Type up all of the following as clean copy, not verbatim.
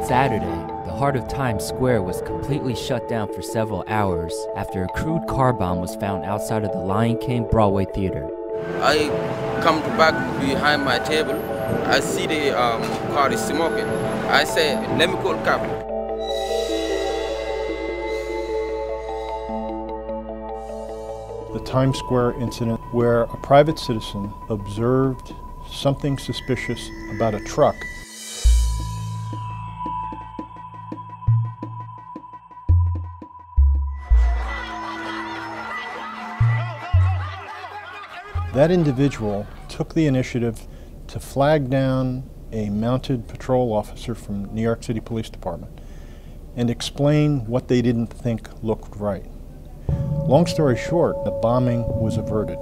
Saturday, the heart of Times Square was completely shut down for several hours after a crude car bomb was found outside of the Lion King Broadway Theater. I come back behind my table. I see the car is smoking. I say, let me call cab. The Times Square incident where a private citizen observed something suspicious about a truck. That individual took the initiative to flag down a mounted patrol officer from New York City Police Department and explain what they didn't think looked right. Long story short, the bombing was averted.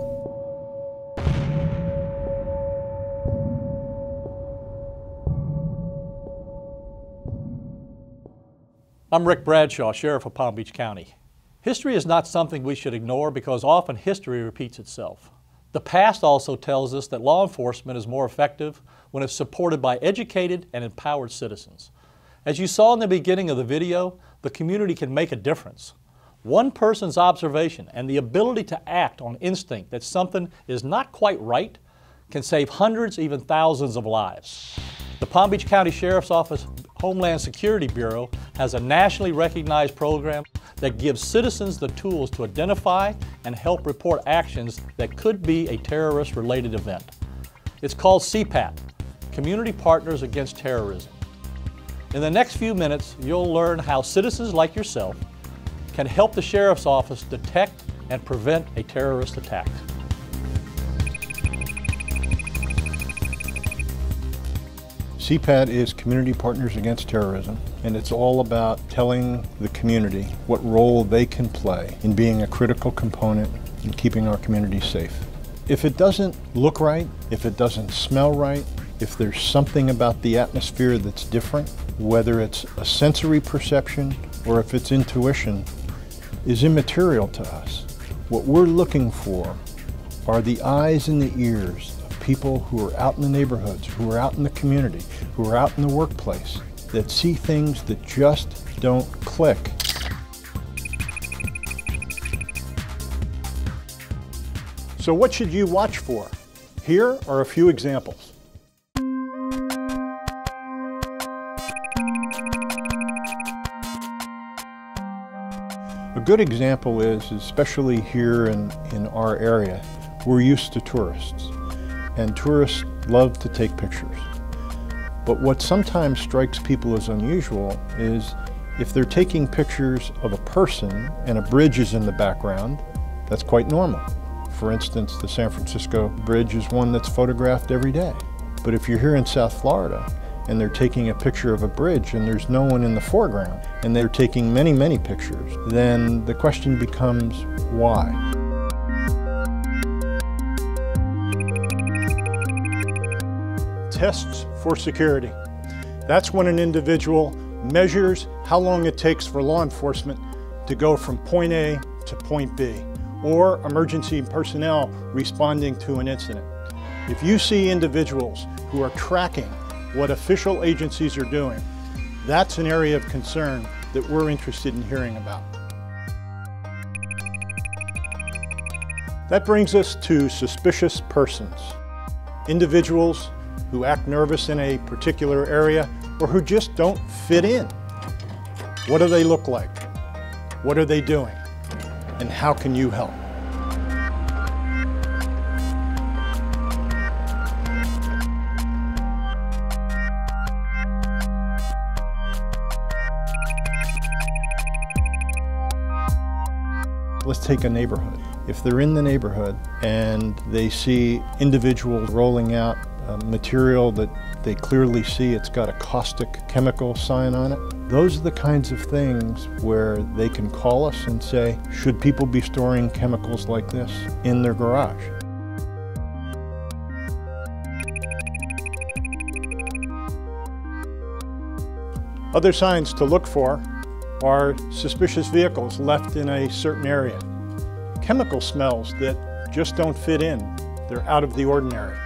I'm Ric Bradshaw, Sheriff of Palm Beach County. History is not something we should ignore because often history repeats itself. The past also tells us that law enforcement is more effective when it's supported by educated and empowered citizens. As you saw in the beginning of the video, the community can make a difference. One person's observation and the ability to act on instinct that something is not quite right can save hundreds, even thousands of lives. The Palm Beach County Sheriff's Office Homeland Security Bureau has a nationally recognized program that gives citizens the tools to identify and help report actions that could be a terrorist-related event. It's called CPAT, Community Partners Against Terrorism. In the next few minutes, you'll learn how citizens like yourself can help the Sheriff's Office detect and prevent a terrorist attack. CPAT is Community Partners Against Terrorism, and it's all about telling the community what role they can play in being a critical component in keeping our community safe. If it doesn't look right, if it doesn't smell right, if there's something about the atmosphere that's different, whether it's a sensory perception or if it's intuition, is immaterial to us. What we're looking for are the eyes and the ears of people who are out in the neighborhoods, who are out in the community, who are out in the workplace, that see things that just don't click. So what should you watch for? Here are a few examples. A good example is, especially here in our area, we're used to tourists, and tourists love to take pictures. But what sometimes strikes people as unusual is if they're taking pictures of a person and a bridge is in the background, that's quite normal. For instance, the San Francisco Bridge is one that's photographed every day. But if you're here in South Florida and they're taking a picture of a bridge and there's no one in the foreground and they're taking many, many pictures, then the question becomes why? Tests for security. That's when an individual measures how long it takes for law enforcement to go from point A to point B, or emergency personnel responding to an incident. If you see individuals who are tracking what official agencies are doing, that's an area of concern that we're interested in hearing about. That brings us to suspicious persons. Individuals who act nervous in a particular area or who just don't fit in. What do they look like? What are they doing? And how can you help? Let's take a neighborhood. If they're in the neighborhood and they see individuals rolling out material that they clearly see it's got a caustic chemical sign on it, those are the kinds of things where they can call us and say, should people be storing chemicals like this in their garage? Other signs to look for are suspicious vehicles left in a certain area. Chemical smells that just don't fit in. They're out of the ordinary.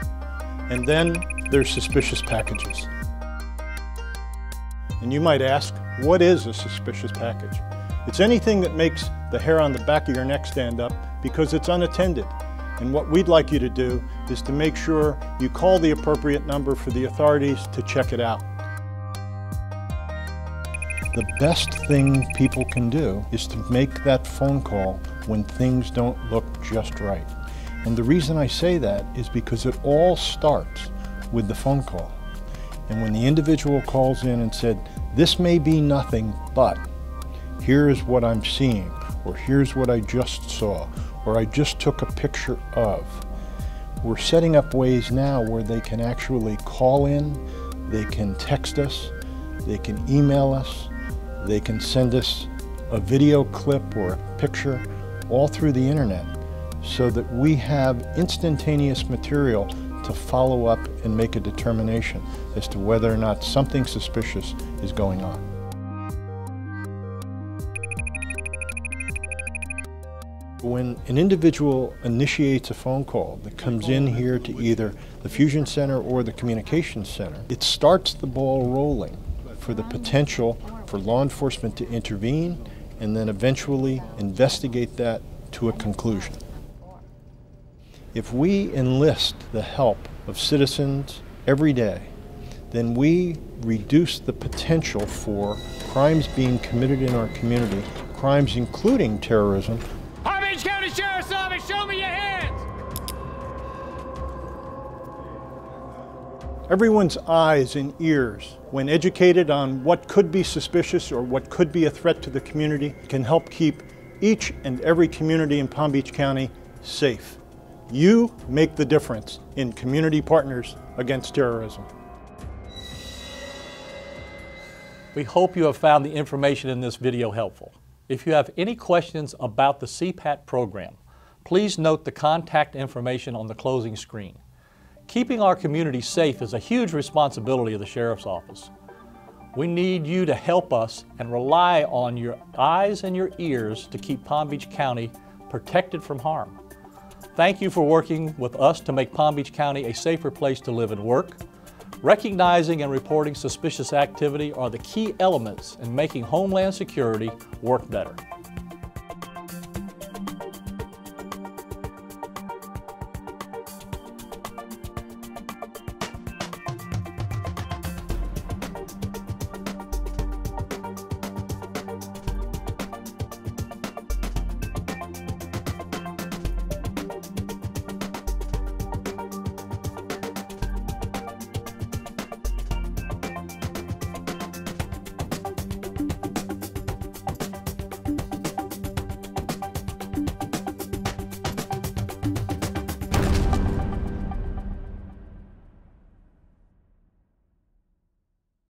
And then there's suspicious packages. And you might ask, what is a suspicious package? It's anything that makes the hair on the back of your neck stand up because it's unattended. And what we'd like you to do is to make sure you call the appropriate number for the authorities to check it out. The best thing people can do is to make that phone call when things don't look just right. And the reason I say that is because it all starts with the phone call. And when the individual calls in and said, this may be nothing, but here is what I'm seeing, or here's what I just saw, or I just took a picture of. We're setting up ways now where they can actually call in, they can text us, they can email us, they can send us a video clip or a picture all through the internet so that we have instantaneous material to follow up and make a determination as to whether or not something suspicious is going on. When an individual initiates a phone call that comes in here to either the Fusion Center or the Communications Center, it starts the ball rolling for the potential for law enforcement to intervene and then eventually investigate that to a conclusion. If we enlist the help of citizens every day, then we reduce the potential for crimes being committed in our community, crimes including terrorism. Palm Beach County Sheriff's Office, show me your hands! Everyone's eyes and ears, when educated on what could be suspicious or what could be a threat to the community, can help keep each and every community in Palm Beach County safe. You make the difference in Community Partners Against Terrorism. We hope you have found the information in this video helpful. If you have any questions about the CPAT program, please note the contact information on the closing screen. Keeping our community safe is a huge responsibility of the Sheriff's Office. We need you to help us and rely on your eyes and your ears to keep Palm Beach County protected from harm. Thank you for working with us to make Palm Beach County a safer place to live and work. Recognizing and reporting suspicious activity are the key elements in making Homeland Security work better.